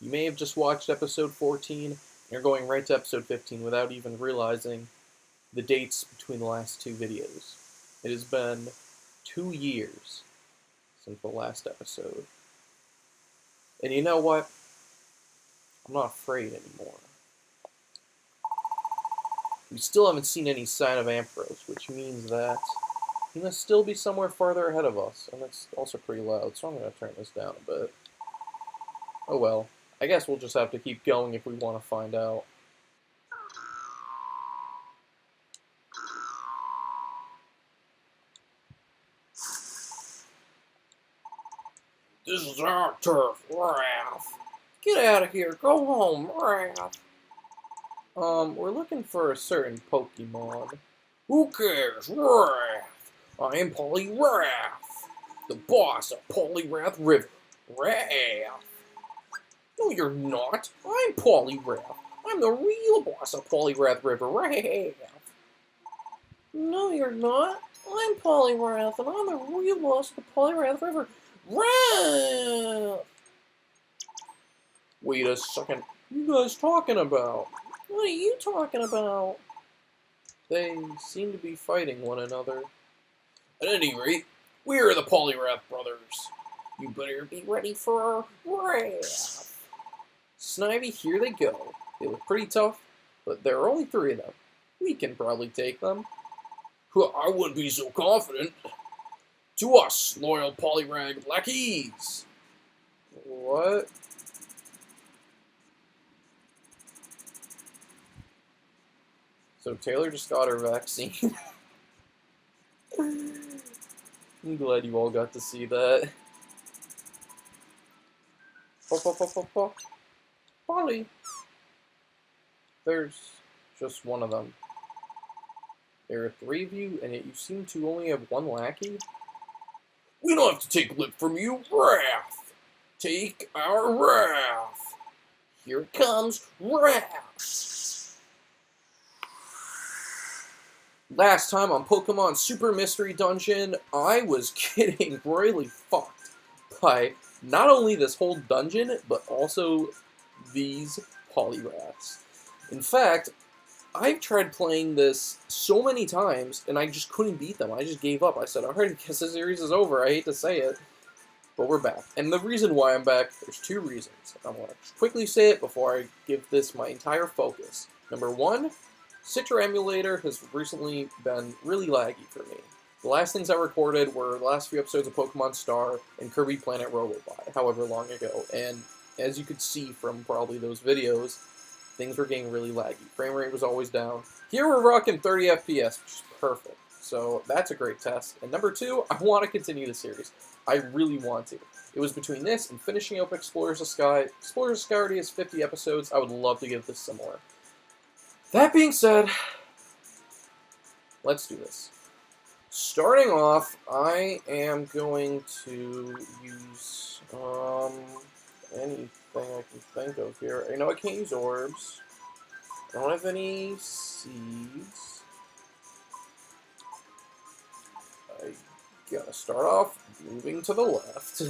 You may have just watched episode 14, and you're going right to episode 15 without even realizing the dates between the last two videos. It has been 2 years since the last episode. And you know what? I'm not afraid anymore. We still haven't seen any sign of Ampharos, which means that he must still be somewhere farther ahead of us, and it's also pretty loud, so I'm going to turn this down a bit. Oh well, I guess we'll just have to keep going if we want to find out. This is our turf, Raph. Get out of here, go home, Raph. We're looking for a certain Pokemon. Who cares, Raph? I am Poliwrath, the boss of Poliwrath River. Raph. No, you're not. I'm Poliwrath. I'm the real boss of Poliwrath River. Raph. No, you're not. I'm Poliwrath, and I'm the real boss of the Poliwrath River. Raph. Wait a second. What are you guys talking about? What are you talking about? They seem to be fighting one another. At any rate, we are the Poliwrath brothers. You better be ready for a wrath. Snivy, here they go. They look pretty tough, but there are only 3 of them. We can probably take them. I wouldn't be so confident. To us, loyal Poliwrath lackeys. What? So Taylor just got her vaccine. I'm glad you all got to see that. Polly. There's just one of them. There are 3 of you, and yet you seem to only have 1 lackey? We don't have to take lip from you, Wrath! Take our wrath! Here it comes, Wrath! Last time on Pokemon Super Mystery Dungeon, I was getting royally fucked by not only this whole dungeon, but also these Poliwraths. In fact, I've tried playing this so many times, and I just couldn't beat them. I just gave up. I said, alright, I guess the series is over. I hate to say it, but we're back. And the reason why I'm back, there's 2 reasons. I want to quickly say it before I give this my entire focus. Number 1, Citra Emulator has recently been really laggy for me. The last things I recorded were the last few episodes of Pokemon Star and Kirby Planet Robo-Bye, however long ago, and as you could see from probably those videos, things were getting really laggy. Frame rate was always down. Here we're rocking 30 FPS, which is perfect. So that's a great test. And number 2, I want to continue the series. I really want to. It was between this and finishing up Explorers of Sky. Explorers of Sky already has 50 episodes. I would love to give this similar. That being said, let's do this. Starting off, I am going to use anything I can think of here. I know I can't use orbs. I don't have any seeds. I gotta start off moving to the left.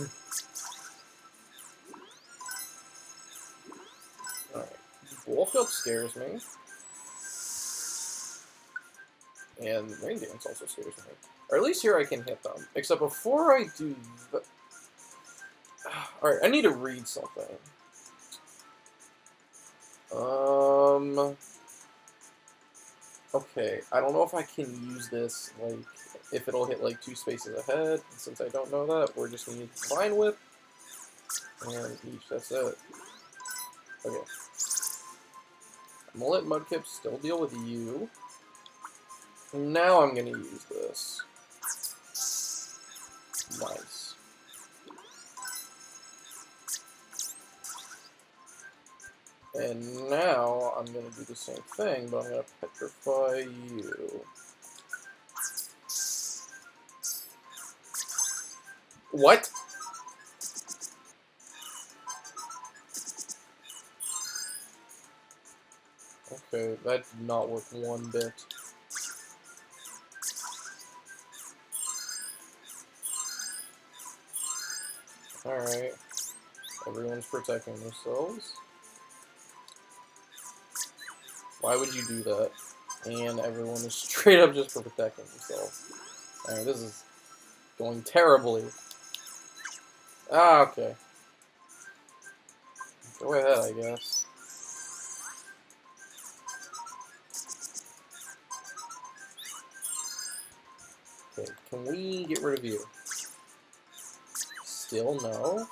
Alright, Bulk Up scares me. And Rain Dance also scares me. Or at least here I can hit them. Except before I do that... Alright, I need to read something. Okay, I don't know if I can use this, like, if it'll hit, like, 2 spaces ahead. And since I don't know that, we're just gonna use Divine Whip. And each, that's it. Okay. I'm gonna let Mudkip still deal with you. And now I'm gonna use this. Nice. And now I'm going to do the same thing, but I'm going to petrify you. What? Okay, that did not work one bit. Alright. Everyone's protecting themselves. Why would you do that? And everyone is straight up just protecting themselves. Alright, this is going terribly. Ah, okay. Go ahead, I guess. Okay, can we get rid of you? Still no?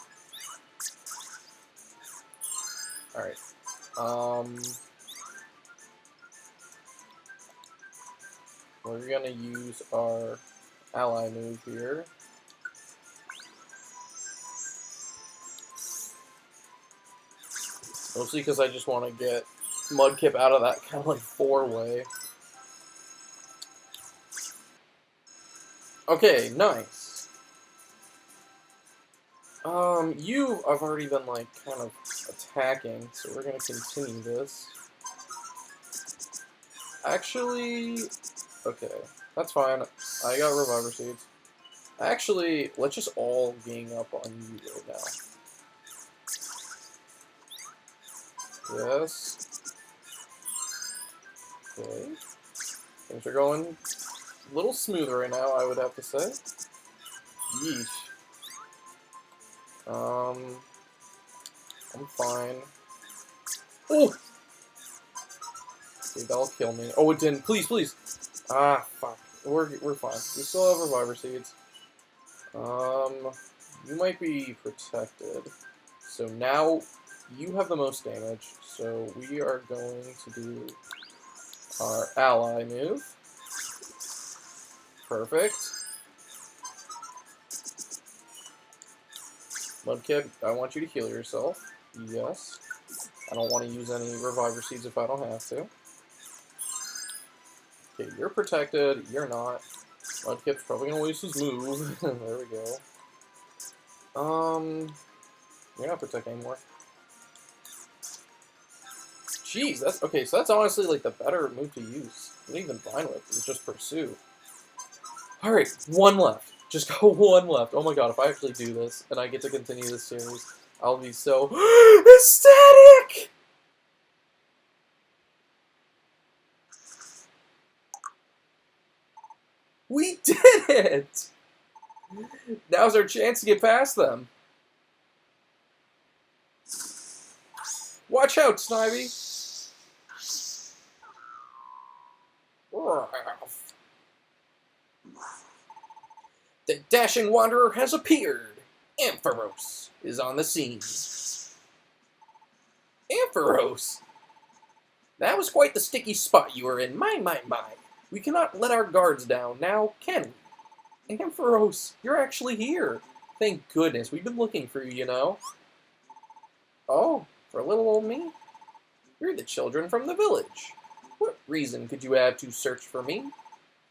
Alright. We're gonna use our ally move here. Mostly because I just want to get Mudkip out of that kind of like four-way. Okay, nice. I've already been like kind of attacking, so we're gonna continue this. Actually, okay, that's fine. I got Reviver Seeds. Actually, let's just all gang up on you right now. Yes. Okay. Things are going a little smoother right now, I would have to say. Yeesh. I'm fine. Oh! Okay, that'll kill me. Oh, it didn't. Please, please. Ah, fuck. We're fine. We still have Reviver Seeds. You might be protected. So now you have the most damage. So we are going to do our ally move. Perfect. Mudkip, I want you to heal yourself. Yes. I don't want to use any Reviver Seeds if I don't have to. Okay, you're protected. You're not. Mudkip's probably going to waste his move. There we go. You're not protected anymore. Jeez, that's... Okay, so that's honestly, like, the better move to use. I'm even fine with. It's just Pursue. Alright, one left. Just go one left. Oh my god, if I actually do this, and I get to continue this series, I'll be so... ecstatic! We did it! Now's our chance to get past them. Watch out, Snivy! The dashing wanderer has appeared. Ampharos is on the scene. Ampharos? That was quite the sticky spot you were in. My. We cannot let our guards down now, can we? Ampharos, you're actually here. Thank goodness. We've been looking for you, you know. Oh, for little old me? You're the children from the village. What reason could you have to search for me?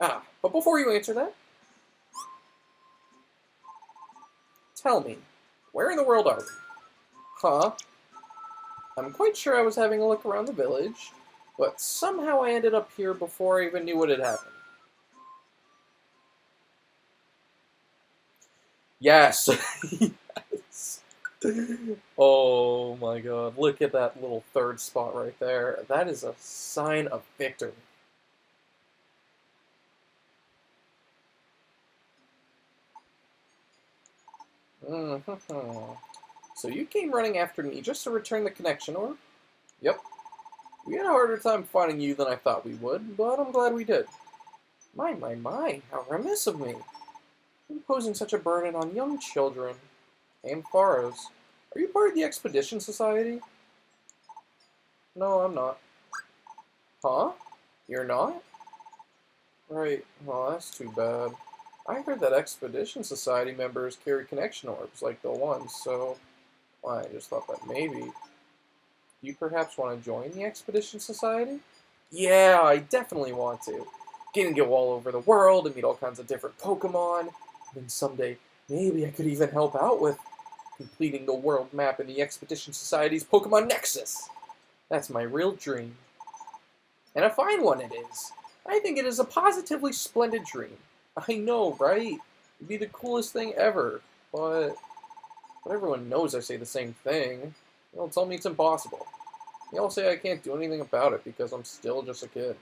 Ah, but before you answer that, tell me, where in the world are we? Huh? I'm quite sure I was having a look around the village, but somehow I ended up here before I even knew what had happened. Yes! Yes! Oh my god, look at that little third spot right there. That is a sign of victory. So you came running after me just to return the connection orb? Yep. We had a harder time finding you than I thought we would, but I'm glad we did. My, how remiss of me. Imposing such a burden on young children. Ampharos, are you part of the Expedition Society? No, I'm not. Huh? You're not? Right, well, that's too bad. I heard that Expedition Society members carry connection orbs like the ones, so... Well, I just thought that maybe... Do you perhaps want to join the Expedition Society? Yeah, I definitely want to. Get and go all over the world and meet all kinds of different Pokemon. And someday, maybe I could even help out with completing the world map in the Expedition Society's Pokemon Nexus. That's my real dream. And a fine one it is. I think it is a positively splendid dream. I know, right? It'd be the coolest thing ever, but... But everyone knows I say the same thing. They all tell me it's impossible. They all say I can't do anything about it because I'm still just a kid.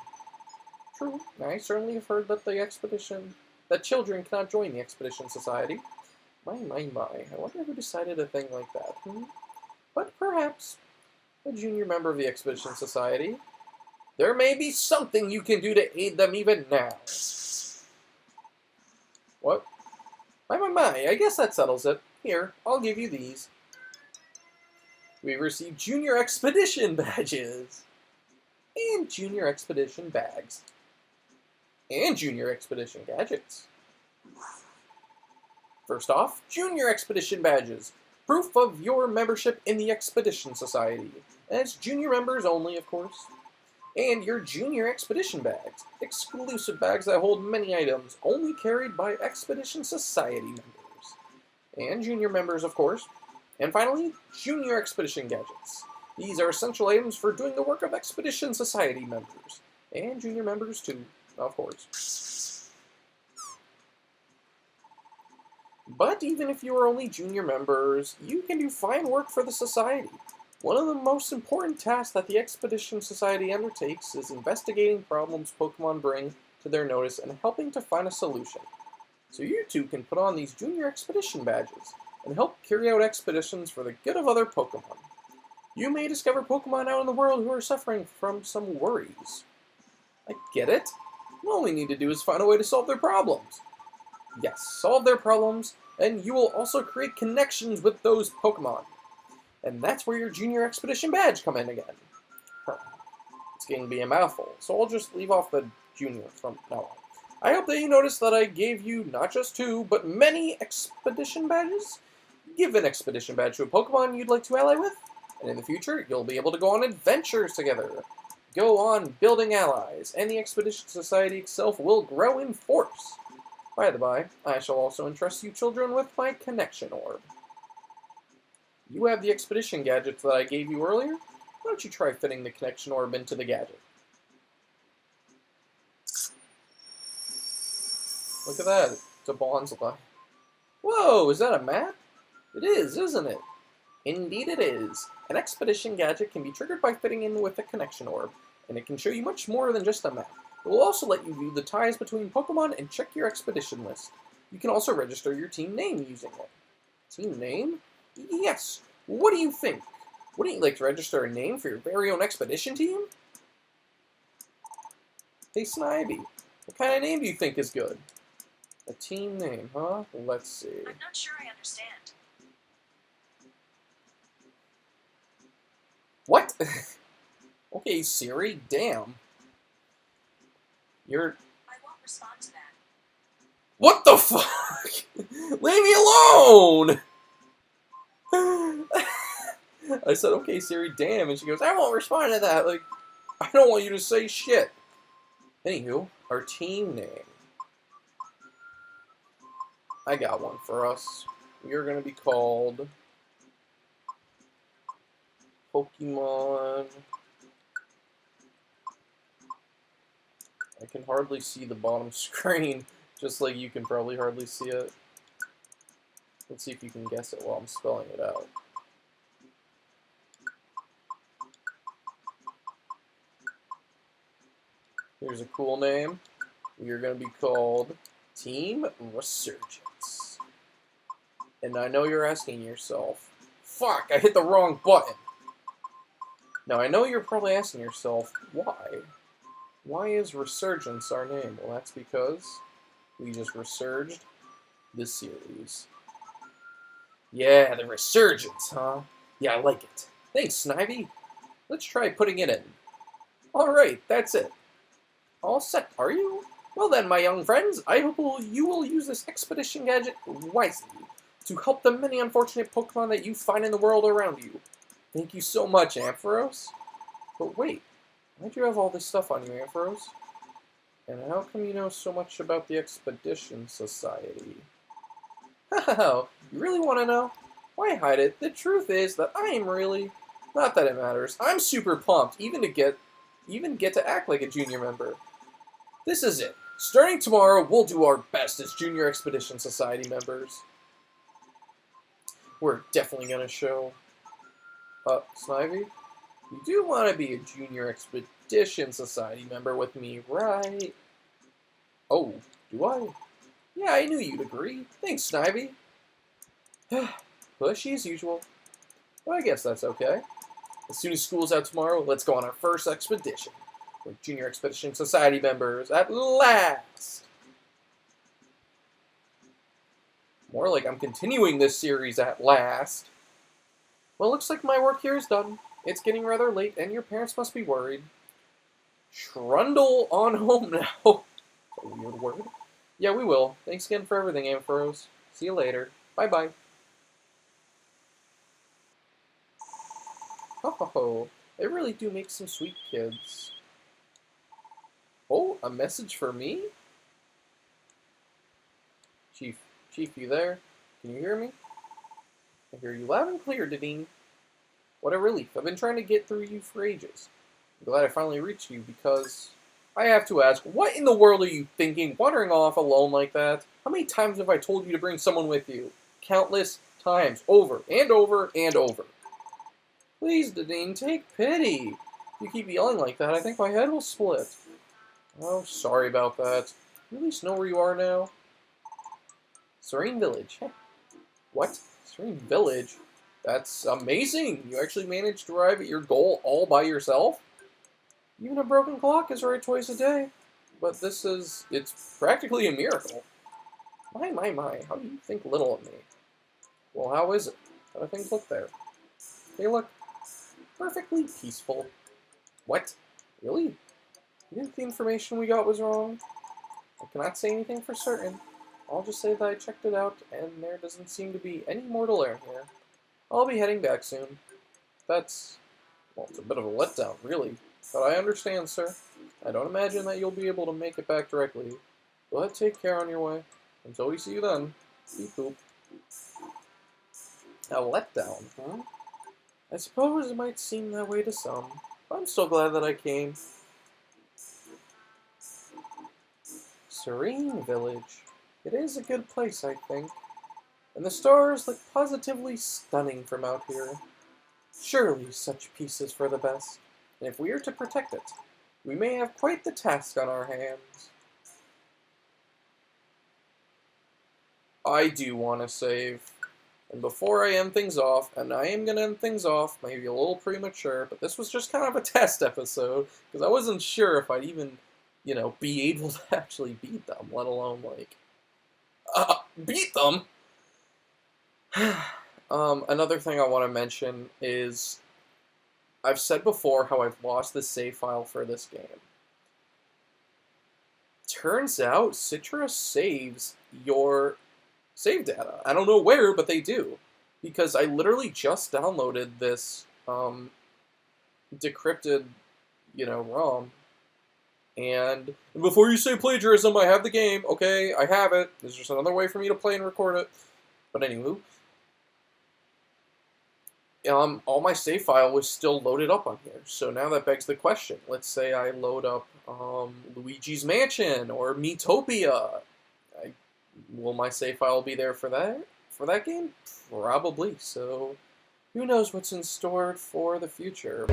True, I certainly have heard that children cannot join the Expedition Society. My. I wonder who decided a thing like that, But perhaps a junior member of the Expedition Society. There may be something you can do to aid them even now. What? My, I guess that settles it. Here, I'll give you these. We received Junior Expedition badges. And Junior Expedition bags. And Junior Expedition gadgets. First off, Junior Expedition badges. Proof of your membership in the Expedition Society. And it's junior members only, of course. And your Junior Expedition bags. Exclusive bags that hold many items, only carried by Expedition Society members. And junior members, of course. And finally, Junior Expedition gadgets. These are essential items for doing the work of Expedition Society members. And junior members too, of course. But even if you are only junior members, you can do fine work for the Society. One of the most important tasks that the Expedition Society undertakes is investigating problems Pokemon bring to their notice and helping to find a solution. So you two can put on these Junior Expedition badges and help carry out expeditions for the good of other Pokemon. You may discover Pokemon out in the world who are suffering from some worries. I get it. All we need to do is find a way to solve their problems. Yes, solve their problems, and you will also create connections with those Pokemon. And that's where your Junior Expedition badge come in again. It's getting to be a mouthful, so I'll just leave off the Junior from now on. I hope that you noticed that I gave you not just 2, but many Expedition badges. Give an Expedition badge to a Pokemon you'd like to ally with, and in the future, you'll be able to go on adventures together. Go on building allies, and the Expedition Society itself will grow in force. By the by, I shall also entrust you children with my Connection Orb. You have the Expedition gadgets that I gave you earlier. Why don't you try fitting the Connection Orb into the gadget? Look at that. It's a Bonsai. Whoa, is that a map? It is, isn't it? Indeed it is. An Expedition gadget can be triggered by fitting in with a Connection Orb, and it can show you much more than just a map. It will also let you view the ties between Pokemon and check your expedition list. You can also register your team name using it. Team name? Yes. What do you think? Wouldn't you like to register a name for your very own expedition team? Hey, Snivy, what kind of name do you think is good? A team name, huh? Let's see. I'm not sure I understand. What? Okay, Siri, damn. I won't respond to that. What the fuck? Leave me alone! I said, okay, Siri, damn, and she goes, I won't respond to that. Like, I don't want you to say shit. Anywho, our team name. I got one for us. We are going to be called Pokemon. I can hardly see the bottom screen, just like you can probably hardly see it. Let's see if you can guess it while I'm spelling it out. Here's a cool name. We are going to be called Team Resurgence. And I know you're asking yourself, fuck, I hit the wrong button. Now I know you're probably asking yourself, why? Why is Resurgence our name? Well, that's because we just resurged this series. Yeah, the Resurgence, huh? Yeah, I like it. Thanks, Snivy. Let's try putting it in. Alright, that's it. All set, are you? Well then, my young friends, I hope you will use this expedition gadget wisely to help the many unfortunate Pokemon that you find in the world around you. Thank you so much, Ampharos. But wait, why'd you have all this stuff on you, Ampharos? And how come you know so much about the Expedition Society? Oh, you really want to know? Why hide it? The truth is that I am really... Not that it matters. I'm super pumped, even get to act like a junior member. This is it. Starting tomorrow, we'll do our best as Junior Expedition Society members. we're definitely gonna show. Snivy, you do want to be a Junior Expedition Society member with me, right? Oh, do I? Yeah, I knew you'd agree. Thanks, Snivy. Pushy as usual. Well, I guess that's okay. As soon as school's out tomorrow, let's go on our first expedition. We're Junior Expedition Society members at last. More like I'm continuing this series at last. Well, looks like my work here is done. It's getting rather late, and your parents must be worried. Trundle on home now. A weird word. Yeah, we will. Thanks again for everything, Ampharos. See you later. Bye-bye. Ho ho ho. They really do make some sweet kids. Oh, a message for me? Chief, you there? Can you hear me? I hear you loud and clear, Dadine. What a relief. I've been trying to get through you for ages. I'm glad I finally reached you because I have to ask, what in the world are you thinking, wandering off alone like that? How many times have I told you to bring someone with you? Countless times. Over and over and over. Please, Dadine, take pity. If you keep yelling like that, I think my head will split. Oh, sorry about that. You at least know where you are now? Serene Village. What? Serene Village? That's amazing! You actually managed to arrive at your goal all by yourself? Even a broken clock is right twice a day. But it's practically a miracle. My, how do you think little of me? Well, how is it? How do things look there? They look perfectly peaceful. What? Really? You think the information we got was wrong? I cannot say anything for certain. I'll just say that I checked it out, and there doesn't seem to be any mortal air here. I'll be heading back soon. That's, well, it's a bit of a letdown, really. But I understand, sir. I don't imagine that you'll be able to make it back directly. But take care on your way. Until we see you then. Beep boop. A letdown, huh? I suppose it might seem that way to some. But I'm so glad that I came. Serene Village. It is a good place, I think. And the stars look positively stunning from out here. Surely such peace is for the best. And if we are to protect it, we may have quite the task on our hands. I do want to save. And before I end things off, and I am going to end things off, maybe a little premature, but this was just kind of a test episode, because I wasn't sure if I'd even, be able to actually beat them, let alone, beat them? Another thing I want to mention is, I've said before how I've lost the save file for this game. Turns out, Citra saves your save data. I don't know where, but they do. Because I literally just downloaded this decrypted, ROM. And before you say plagiarism, I have the game. Okay, I have it. There's just another way for me to play and record it. But anywho, all my save file was still loaded up on here. So now that begs the question. Let's say I load up Luigi's Mansion or Miitopia. Will my save file be there for that game? Probably. So who knows what's in store for the future.